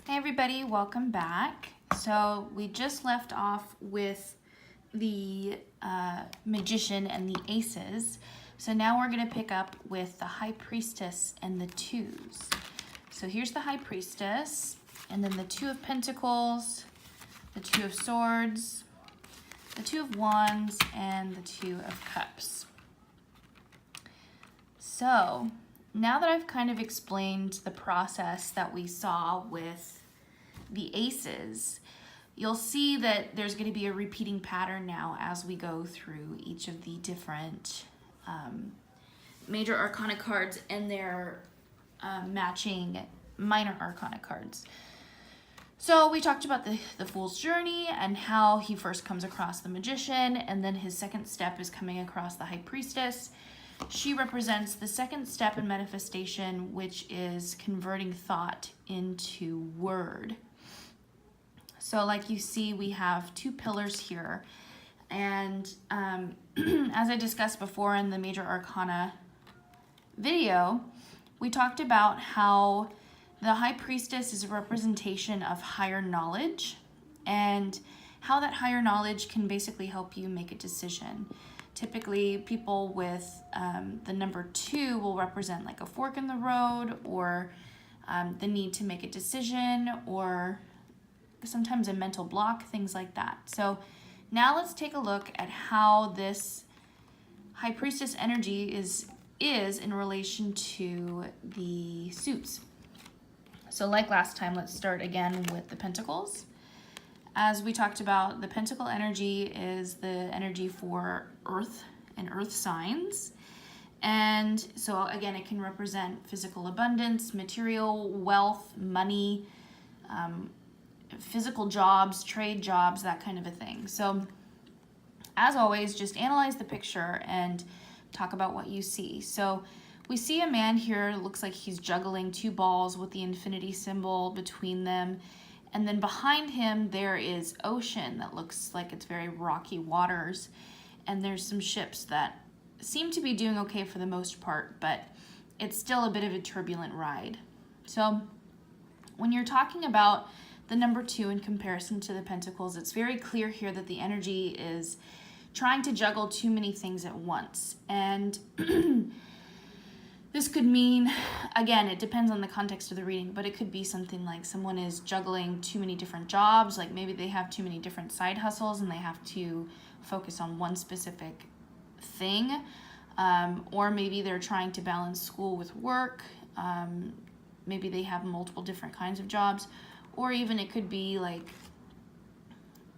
Hey everybody, welcome back. So we just left off with the Magician and the Aces. So now we're going to pick up with the High Priestess and the Twos. So here's the High Priestess, and then the Two of Pentacles, the Two of Swords, the Two of Wands, and the Two of Cups. So now that I've kind of explained the process that we saw with the Aces, you'll see that there's going to be a repeating pattern now as we go through each of the different major Arcana cards and their matching minor Arcana cards. So we talked about the Fool's Journey and how he first comes across the Magician, and then his second step is coming across the High Priestess. She represents the second step in manifestation, which is converting thought into word. So like you see, we have two pillars here. And as I discussed before in the Major Arcana video, we talked about how the High Priestess is a representation of higher knowledge and how that higher knowledge can basically help you make a decision. Typically, people with the number 2 will represent like a fork in the road, or the need to make a decision, or sometimes a mental block, things like that. So now let's take a look at how this High Priestess energy is in relation to the suits. So like last time, let's start again with the Pentacles. As we talked about, the Pentacle energy is the energy for Earth and Earth signs. And so again, it can represent physical abundance, material, wealth, money, physical jobs, trade jobs, that kind of a thing. So as always, just analyze the picture and talk about what you see. So we see a man here, looks like he's juggling 2 balls with the infinity symbol between them. And then behind him, there is ocean that looks like it's very rocky waters. And there's some ships that seem to be doing okay for the most part, but it's still a bit of a turbulent ride. So when you're talking about the number 2 in comparison to the Pentacles, it's very clear here that the energy is trying to juggle too many things at once. And this could mean, again, it depends on the context of the reading, but it could be something like someone is juggling too many different jobs, like maybe they have too many different side hustles and they have to focus on one specific thing, or maybe they're trying to balance school with work, maybe they have multiple different kinds of jobs, or even it could be like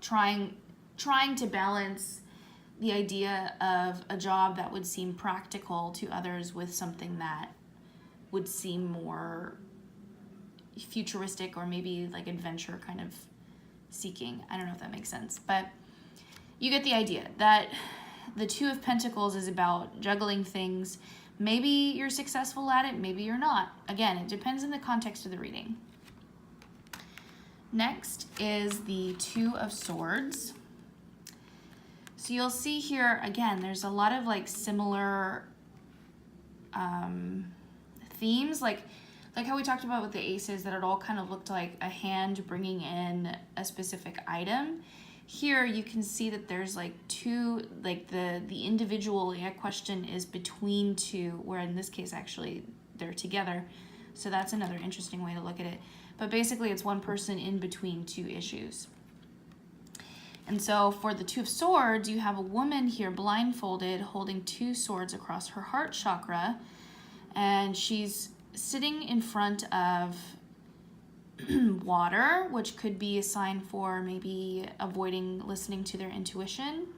trying to balance the idea of a job that would seem practical to others with something that would seem more futuristic or maybe like adventure kind of seeking. I don't know if that makes sense, but you get the idea that the Two of Pentacles is about juggling things. Maybe you're successful at it, maybe you're not. Again, it depends on the context of the reading. Next is the Two of Swords. So you'll see here, again, there's a lot of like similar themes, like how we talked about with the Aces, that it all kind of looked like a hand bringing in a specific item. Here you can see that there's like two, like the individual question is between 2, where in this case actually they're together. So that's another interesting way to look at it. But basically it's one person in between 2 issues. And so for the Two of Swords, you have a woman here blindfolded holding 2 swords across her heart chakra, and she's sitting in front of water, which could be a sign for maybe avoiding listening to their intuition.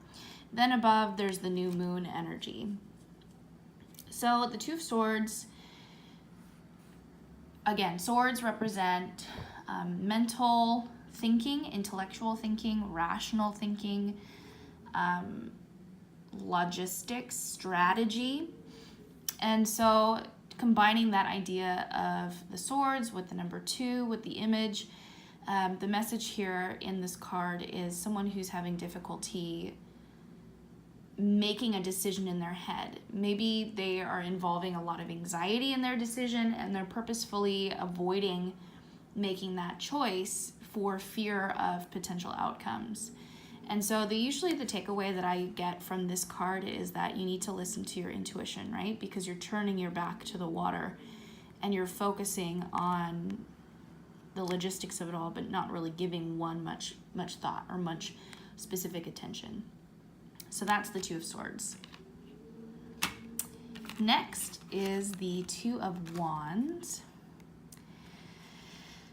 Then above, there's the new moon energy. So the Two of Swords, again, swords represent mental thinking, intellectual thinking, rational thinking, logistics, strategy. And so combining that idea of the swords with the number 2, with the image, the message here in this card is someone who's having difficulty making a decision in their head. Maybe they are involving a lot of anxiety in their decision and they're purposefully avoiding making that choice for fear of potential outcomes. And so usually the takeaway that I get from this card is that you need to listen to your intuition, right? Because you're turning your back to the water and you're focusing on the logistics of it all, but not really giving one much thought or much specific attention. So that's the Two of Swords. Next is the Two of Wands.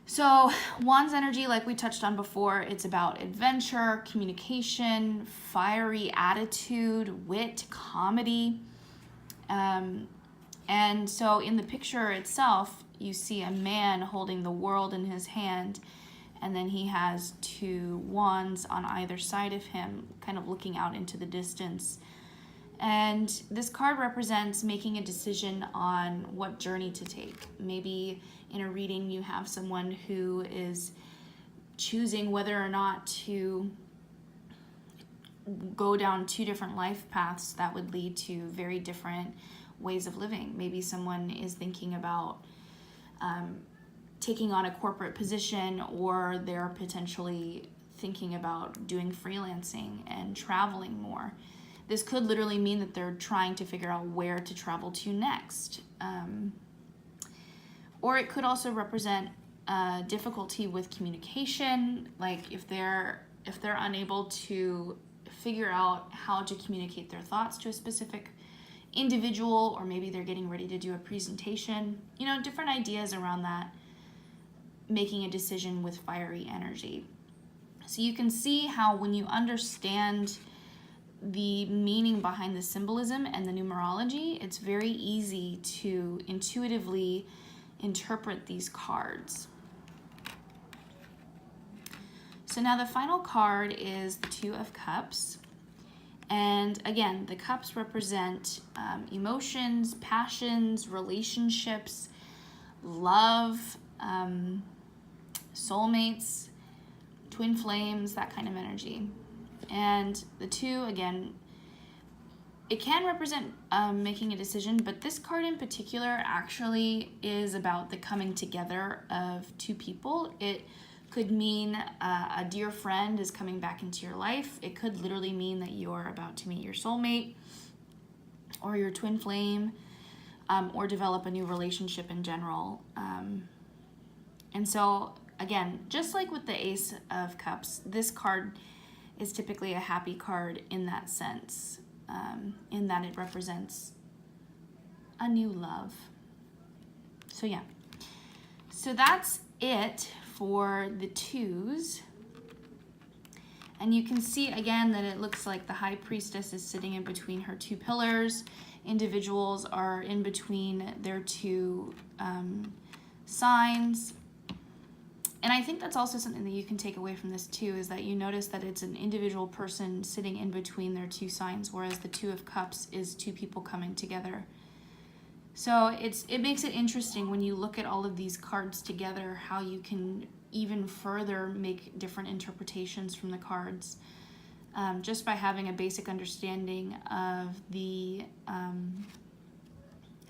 So Wands energy, like we touched on before, it's about adventure, communication, fiery attitude, wit, comedy. And so in the picture itself, you see a man holding the world in his hand, and then he has two wands on either side of him, kind of looking out into the distance. And this card represents making a decision on what journey to take. Maybe in a reading you have someone who is choosing whether or not to go down two different life paths that would lead to very different ways of living. Maybe someone is thinking about taking on a corporate position, or they're potentially thinking about doing freelancing and traveling more. This could literally mean that they're trying to figure out where to travel to next. Or it could also represent difficulty with communication, like if they're unable to figure out how to communicate their thoughts to a specific individual, or maybe they're getting ready to do a presentation. You know, different ideas around that, making a decision with fiery energy. So you can see how when you understand the meaning behind the symbolism and the numerology, it's very easy to intuitively interpret these cards. So now the final card is the Two of Cups. And again, the cups represent emotions, passions, relationships, love, soulmates, twin flames, that kind of energy. And the two, again, it can represent making a decision, but this card in particular actually is about the coming together of two people. It could mean a dear friend is coming back into your life. It could literally mean that you're about to meet your soulmate or your twin flame, or develop a new relationship in general. And so, again, just like with the Ace of Cups, this card is typically a happy card in that sense, in that it represents a new love. So yeah, so that's it for the twos. And you can see again that it looks like the High Priestess is sitting in between her two pillars. Individuals are in between their two signs. And I think that's also something that you can take away from this too, is that you notice that it's an individual person sitting in between their two signs, whereas the Two of Cups is two people coming together. So it makes it interesting when you look at all of these cards together, how you can even further make different interpretations from the cards, just by having a basic understanding of the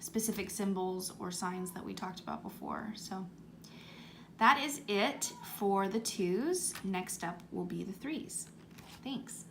specific symbols or signs that we talked about before. So that is it for the twos. Next up will be the threes. Thanks.